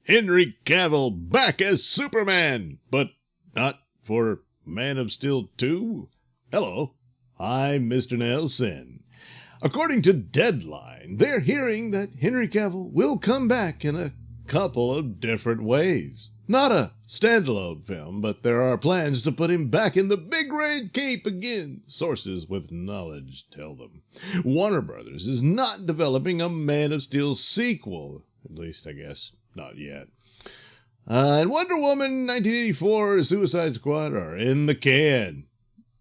Henry Cavill back as Superman, but not for Man of Steel 2? Hello, I'm Mr. Nailsin. According to Deadline, they're hearing that Henry Cavill will come back in a couple of different ways. Not a standalone film, but there are plans to put him back in the big red cape again, sources with knowledge tell them. Warner Brothers is not developing a Man of Steel sequel, at least I guess not yet. And Wonder Woman 1984, Suicide Squad are in the can.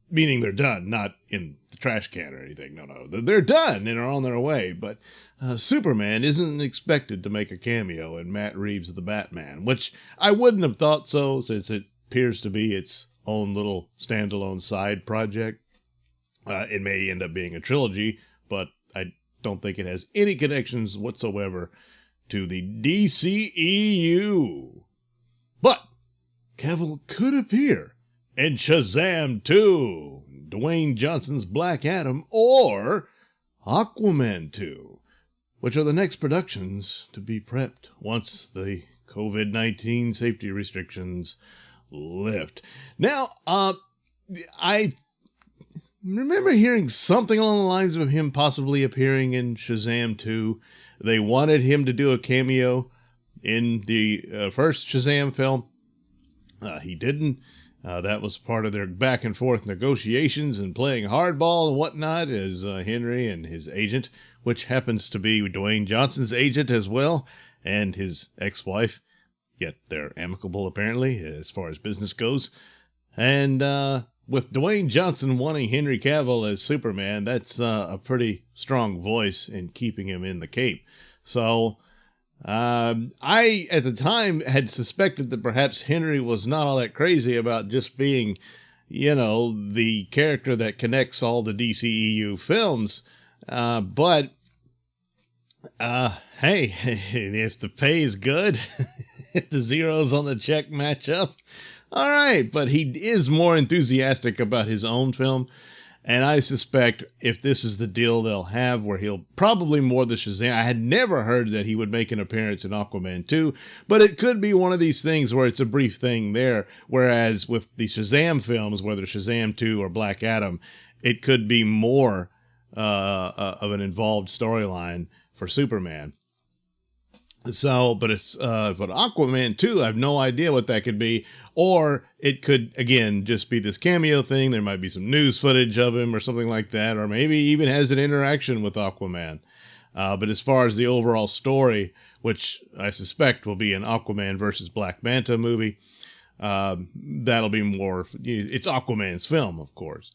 Meaning they're done, not in the trash can or anything. No. They're done and are on their way. But Superman isn't expected to make a cameo in Matt Reeves' The Batman, which I wouldn't have thought so, since it appears to be its own little standalone side project. It may end up being a trilogy, but I don't think it has any connections whatsoever to the DCEU. But Cavill could appear in Shazam 2, Dwayne Johnson's Black Adam, or Aquaman 2, which are the next productions to be prepped once the COVID-19 safety restrictions lift. Now, I remember hearing something along the lines of him possibly appearing in Shazam 2. They wanted him to do a cameo in the first Shazam film. He didn't. That was part of their back and forth negotiations and playing hardball and whatnot as Henry and his agent, which happens to be Dwayne Johnson's agent as well, and his ex-wife. Yet they're amicable, apparently, as far as business goes. And with Dwayne Johnson wanting Henry Cavill as Superman, that's a pretty strong voice in keeping him in the cape. So I, at the time, had suspected that perhaps Henry was not all that crazy about just being, the character that connects all the DCEU films. But hey, if the pay is good, if the zeros on the check match up, all right. But he is more enthusiastic about his own film. And I suspect if this is the deal they'll have, where he'll probably more the Shazam. I had never heard that he would make an appearance in Aquaman 2, but it could be one of these things where it's a brief thing there. Whereas with the Shazam films, whether Shazam 2 or Black Adam, it could be more of an involved storyline for Superman. So, but it's but Aquaman 2, I have no idea what that could be. Or it could, again, just be this cameo thing. There might be some news footage of him or something like that. Or maybe even has an interaction with Aquaman. But as far as the overall story, which I suspect will be an Aquaman versus Black Manta movie, that'll be more, it's Aquaman's film, of course.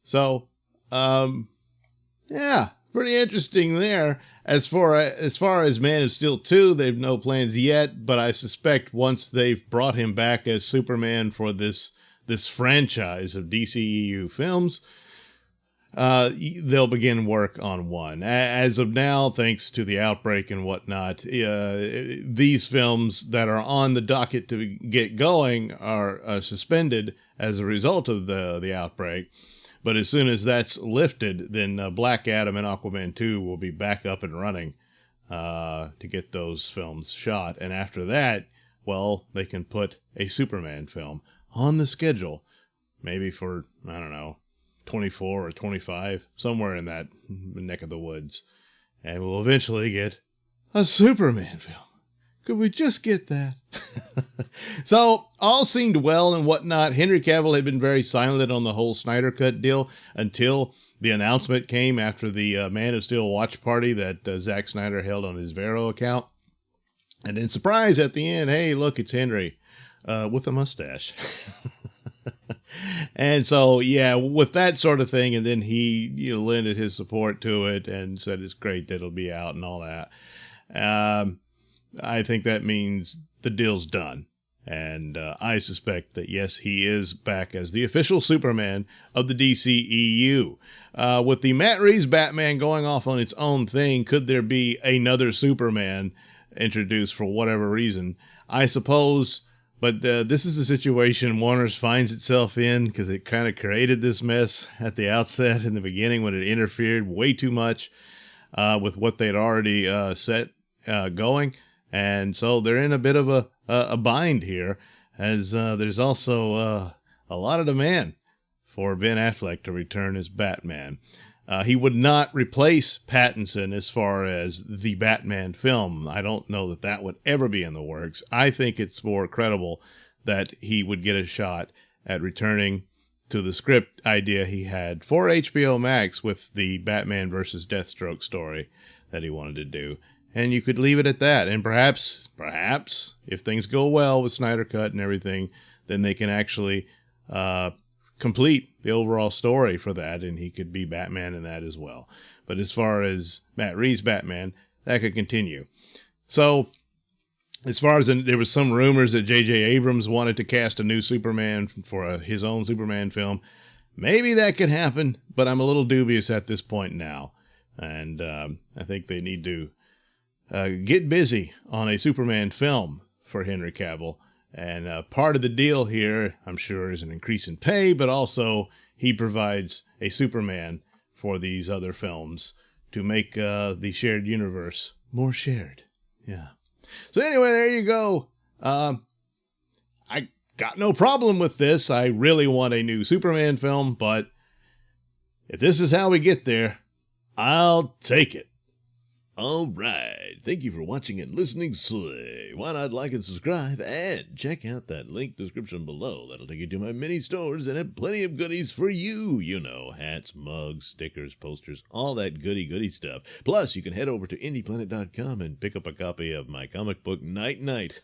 So, yeah, pretty interesting there. As far as Man of Steel 2, they've no plans yet, but I suspect once they've brought him back as Superman for this franchise of DCEU films, they'll begin work on one. As of now, thanks to the outbreak and whatnot, these films that are on the docket to get going are suspended as a result of the outbreak. But as soon as that's lifted, then Black Adam and Aquaman 2 will be back up and running to get those films shot. And after that, well, they can put a Superman film on the schedule, maybe for, 24 or 25, somewhere in that neck of the woods. And we'll eventually get a Superman film. Could we just get that? So, all seemed well and whatnot. Henry Cavill had been very silent on the whole Snyder Cut deal until the announcement came after the Man of Steel watch party that Zack Snyder held on his Vero account. And then, surprise, at the end, hey, look, it's Henry with a mustache. And so, yeah, with that sort of thing, and then he lended his support to it and said it's great that it'll be out and all that. I think that means the deal's done. And I suspect that, yes, he is back as the official Superman of the DCEU. With the Matt Reeves Batman going off on its own thing, could there be another Superman introduced for whatever reason? I suppose, but this is a situation Warner finds itself in because it kind of created this mess at the outset in the beginning when it interfered way too much with what they'd already set going. And so they're in a bit of a bind here, as there's also a lot of demand for Ben Affleck to return as Batman. He would not replace Pattinson as far as the Batman film. I don't know that that would ever be in the works. I think it's more credible that he would get a shot at returning to the script idea he had for HBO Max with the Batman versus Deathstroke story that he wanted to do. And you could leave it at that. And perhaps, if things go well with Snyder Cut and everything, then they can actually complete the overall story for that, and he could be Batman in that as well. But as far as Matt Reeves' Batman, that could continue. So, as far as there was some rumors that J.J. Abrams wanted to cast a new Superman for his own Superman film. Maybe that could happen, but I'm a little dubious at this point now. And I think they need to get busy on a Superman film for Henry Cavill. And part of the deal here, I'm sure, is an increase in pay, but also he provides a Superman for these other films to make the shared universe more shared. Yeah. So anyway, there you go. I got no problem with this. I really want a new Superman film, but if this is how we get there, I'll take it. All right. Thank you for watching and listening. Why not like and subscribe and check out that link description below. That'll take you to my mini stores and have plenty of goodies for you. You know, hats, mugs, stickers, posters, all that goody stuff. Plus, you can head over to indieplanet.com and pick up a copy of my comic book Night Night.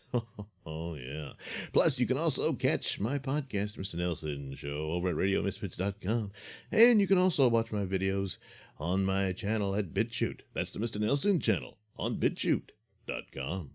Oh, yeah. Plus, you can also catch my podcast, Mr Nailsin Show, over at radiomisfits.com. And you can also watch my videos on my channel at BitChute. That's the Mr. Nailsin channel on BitChute.com.